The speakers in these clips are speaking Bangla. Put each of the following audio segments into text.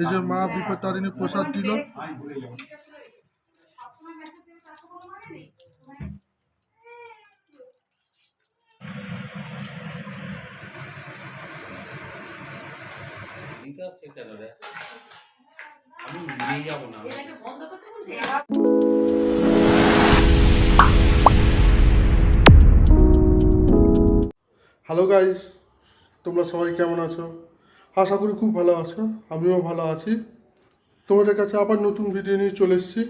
এই যে মা বিপত্তারিণী প্রসাদ দিল। হ্যালো গাইস, তোমরা সবাই কেমন আছো? আশা করি খুব ভালো আছো, আমিও ভালো আছি। তোমাদের কাছে আবার নতুন ভিডিও নিয়ে চলে এসেছি।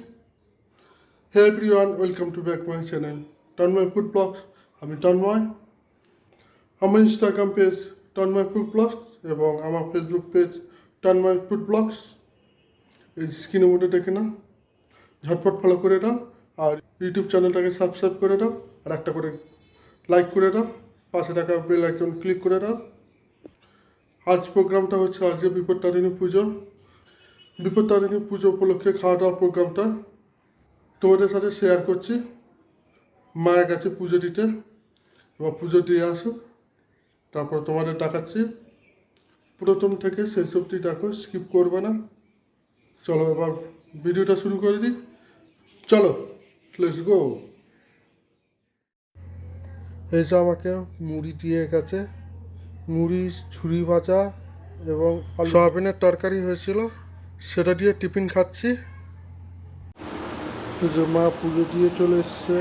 Hey everyone, welcome to back my channel Tanmoy food blogs. আমি তন্ময়। আমার Instagram page Tanmoy food blogs এবং আমার Facebook page Tanmoy food blogs. এই স্ক্রিনের মধ্যে দেখে নাও, ঝটপট ফলো করে দাও। আর ইউটিউব চ্যানেলটাকে সাবস্ক্রাইব করে দাও, আর একটা করে লাইক করে দাও, পাশে থাকা বেল আইকন ক্লিক করে দাও। আজ প্রোগ্রামটা হচ্ছে আজকে বিপত্তারিণী পুজো। বিপত্তারিণী পুজো উপলক্ষে খাওয়া দাওয়া প্রোগ্রামটা তোমাদের সাথে শেয়ার করছি। মায়ের কাছে পুজো দিতে, এবার পুজো দিয়ে আসো, তারপর তোমাদের দেখাচ্ছি। প্রথম থেকে শেষ অবধি দেখো, স্কিপ করবে না। চলো এবার ভিডিওটা শুরু করে দিই। চলো, লেটস গো। এই যে আমাকে মুড়ি দিয়ে গেছে, মুড়ি, ঝুরি ভাজা এবং সয়াবিনের তরকারি হয়েছিল, সেটা দিয়ে টিফিন খাচ্ছি। এই যে মা পুজো দিয়ে চলে এসছে।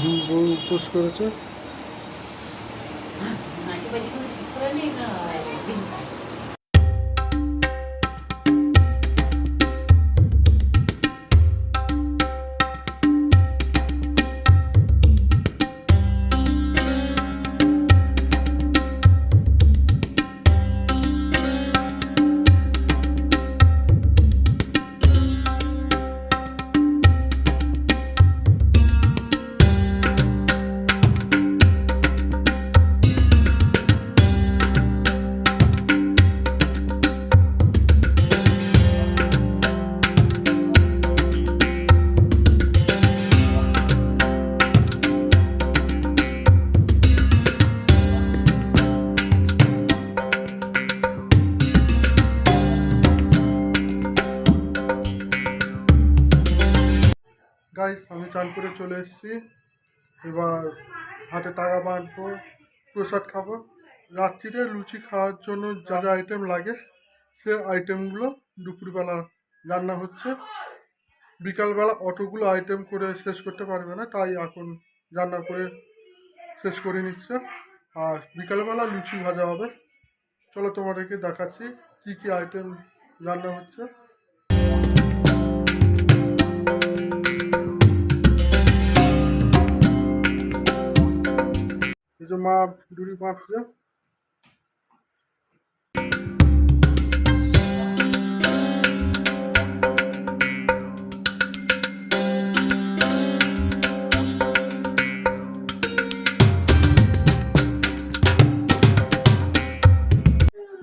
দুই বউ উপোস করেছে। গাইস, আমি চান করে চলে এসেছি। এবার হাতে টাকা বাঁধবো, প্রসাদ খাবো। রাত্রিরে লুচি খাওয়ার জন্য যা যা আইটেম লাগে, সে আইটেমগুলো দুপুরবেলা রান্না হচ্ছে। বিকালবেলা অতগুলো আইটেম করে শেষ করতে পারবে না, তাই এখন রান্না করে শেষ করে নিচ্ছে। আর বিকালবেলা লুচি ভাজা হবে। চলো তোমাদেরকে দেখাচ্ছি কী কী আইটেম রান্না হচ্ছে। এই যে মা ডুরি বাঁধছে।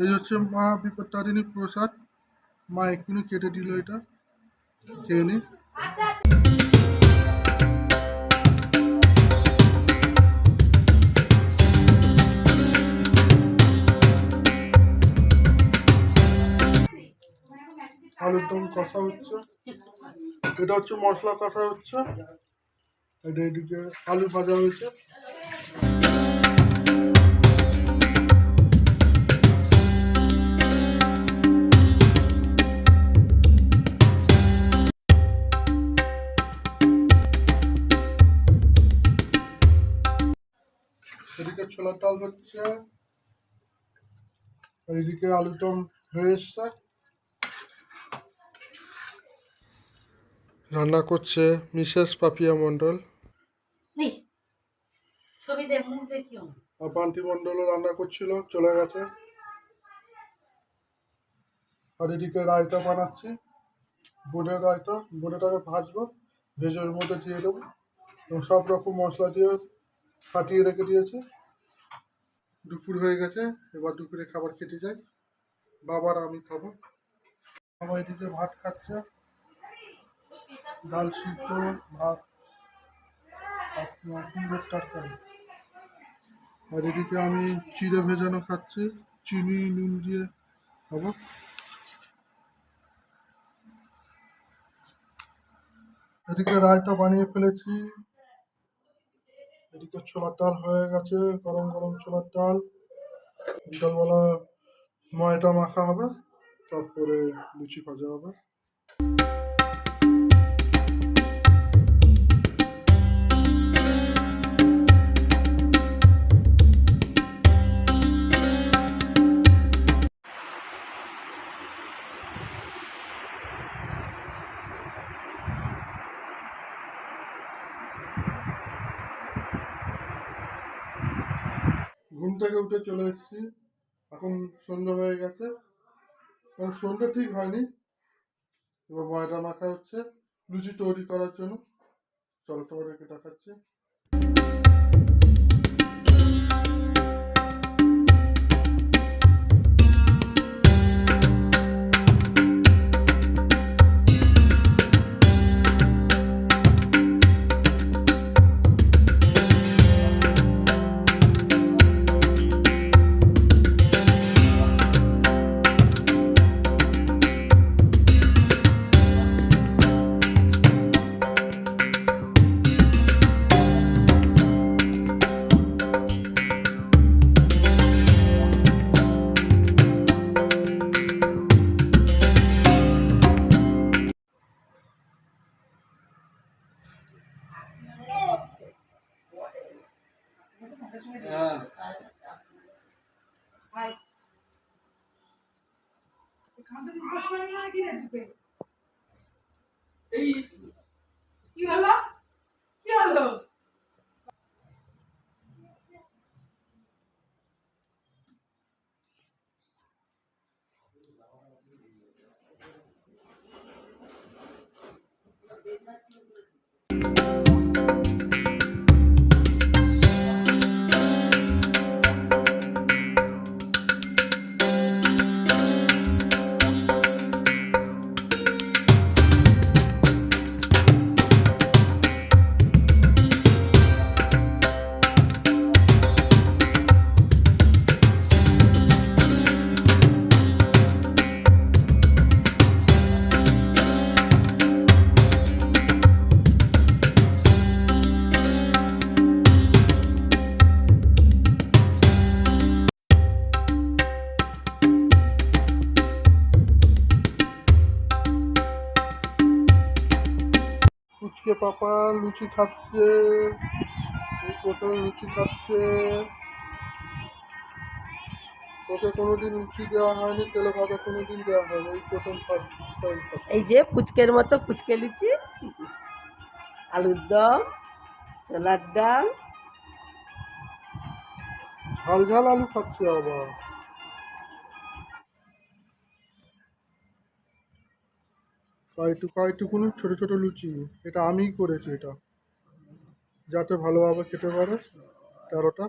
এই হচ্ছে মা বিপত্তারিণী প্রসাদ। মা এক্ষুনি কেটে দিল, এটা খেয়ে নি। আলুর দম কষা হচ্ছে, এটা হচ্ছে মশলা কষা হচ্ছে, এটা এদিকে আলু ভাজা হয়েছে। এদিকে ছোলার ডাল হচ্ছে, এইদিকে আলুর দম হয়ে এসছে। রান্না করছে মিসেস পাপিয়া মণ্ডল। আর বান্টি মণ্ডলও রান্না করছিল, চলে গেছে। আর এদিকে রায়তা বানাচ্ছি, বোঁদের রায়তা। বোঁদেটাকে ভাজবো, ভেজে ওর মধ্যে দিয়ে দেবো এবং সব রকম মশলা দিয়ে ফাটিয়ে রেখে দিয়েছে। দুপুর হয়ে গেছে, এবার দুপুরে খাবার খেতে যাই। বাবার আমি খাবো। বাবা এদিকে ভাত খাচ্ছে, ডাল সিদ্ধ, ভাত, কুমড়োর তরকারি। আর এদিকে আমি চিড়ে ভেজানো খাচ্ছি, চিনি নুন দিয়ে খাবো। এদিকে রায়তা বানিয়ে ফেলেছি, এদিকে ছোলার ডাল হয়ে গেছে, গরম গরম ছোলার ডাল। বিকালবেলা ময়দা মাখা হবে, তারপরে লুচি ভাজা হবে। ঘুম থেকে উঠে চলে এসেছি, এখন সন্ধ্যা হয়ে গেছে। সন্ধ্যা ঠিক হয়নি, এবার ময়দা মাখা হচ্ছে লুচি তৈরি করার জন্য। চলো তোমাদেরকে দেখাচ্ছি। কি হলো? কি হলো? পুচকে পাপা লুচি খাচ্ছে, এই প্রথম লুচি খাচ্ছে। ওকে কোনোদিন লুচি দেওয়া হয়নি, তেলে ভাজা কোনোদিন দেওয়া হয়নি, এই প্রথম ফার্স্ট টাইম খাচ্ছে। এই যে পুচকের মতো পুচকে লুচি, আলুর দম, ছোলার ডাল। ঝাল ঝাল আলু খাচ্ছে আবার। কয়টুকুনি ছোট ছোট লুচি, এটা আমিই করেছি, এটা যাতে ভালোভাবে খেতে পারে। 13টা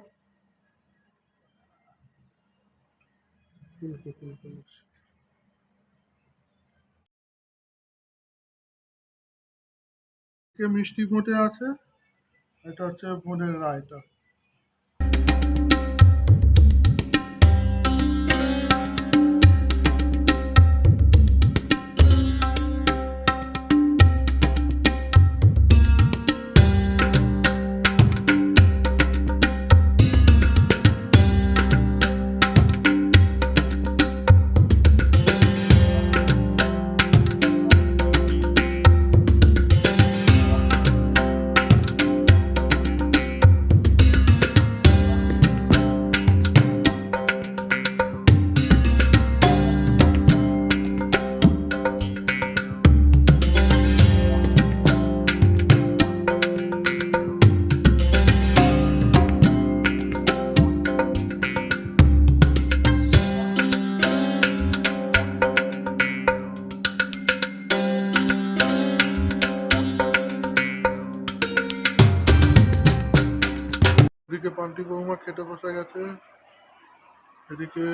মিষ্টি ঘটে আছে, এটা হচ্ছে বোনের রায়তা। এদিকে পান্টি বৌমা খেতে বসে গেছে, এদিকে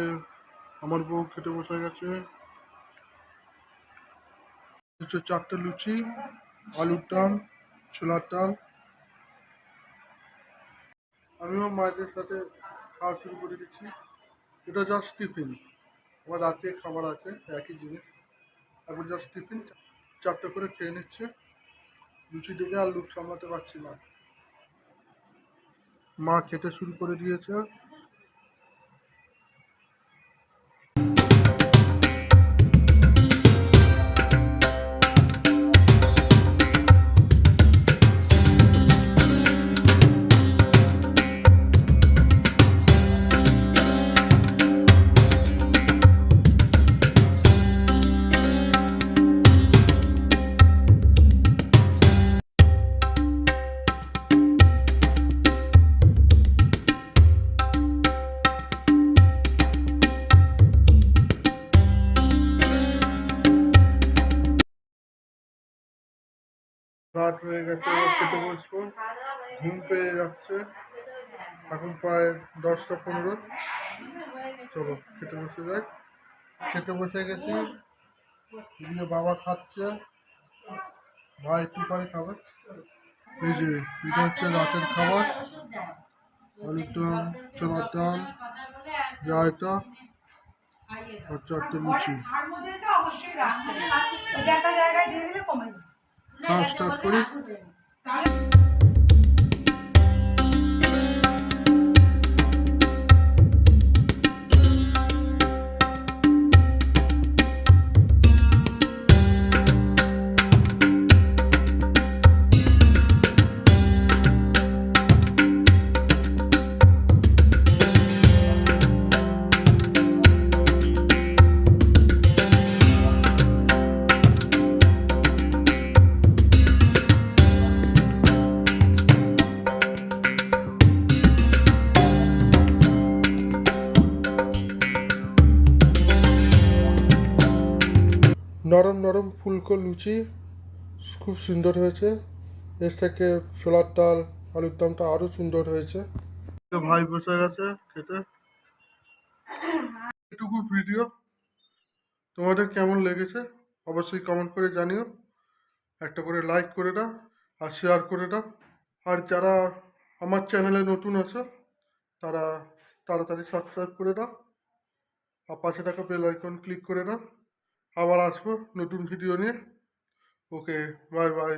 আমার বউ খেতে বসে গেছে। হচ্ছে 4টে লুচি, আলুর ডাল, ছোলার ডাল। আমিও মায়েদের সাথে খাওয়া শুরু করে দিচ্ছি। এটা জাস্ট টিফিন, আবার রাতে খাবার আছে একই জিনিস। এখন জাস্ট টিফিন, চারটে করে খেয়ে নিচ্ছে। লুচি দেখে আর লুপ সামলাতে পারছি না। মা খেতে শুরু করে দিয়েছে। রাত হয়ে গেছে, এবার খেতে বসবো। ঘুম পেয়ে যাচ্ছে। এখন প্রায় 10টা 15। চলো খেতে বসে যাই। খেতে বসে গেছি, দিয়ে বাবা খাচ্ছে, ভাই একটু পরে খাবে। এই যে এটা হচ্ছে রাতের খাবার, আলুর দম, ছোলার ডাল, রায়তা আর চারটে লুচি। খাওয়া স্টার্ট করি। নরম নরম ফুলকো লুচি খুব সুন্দর হয়েছে। এর থেকে ছোলার ডাল, আলুর দমটা আরও সুন্দর হয়েছে। ভাই বসে গেছে খেতে। এটুকু ভিডিও তোমাদের কেমন লেগেছে অবশ্যই কমেন্ট করে জানিও। একটা করে লাইক করে দাও আর শেয়ার করে দাও। আর যারা আমার চ্যানেলে নতুন আছো তারা তাড়াতাড়ি সাবস্ক্রাইব করে দাও আর পাশে থাকা বেল আইকন ক্লিক করে দাও। আবার আসবো নতুন ভিডিও নিয়ে। ওকে, বাই বাই।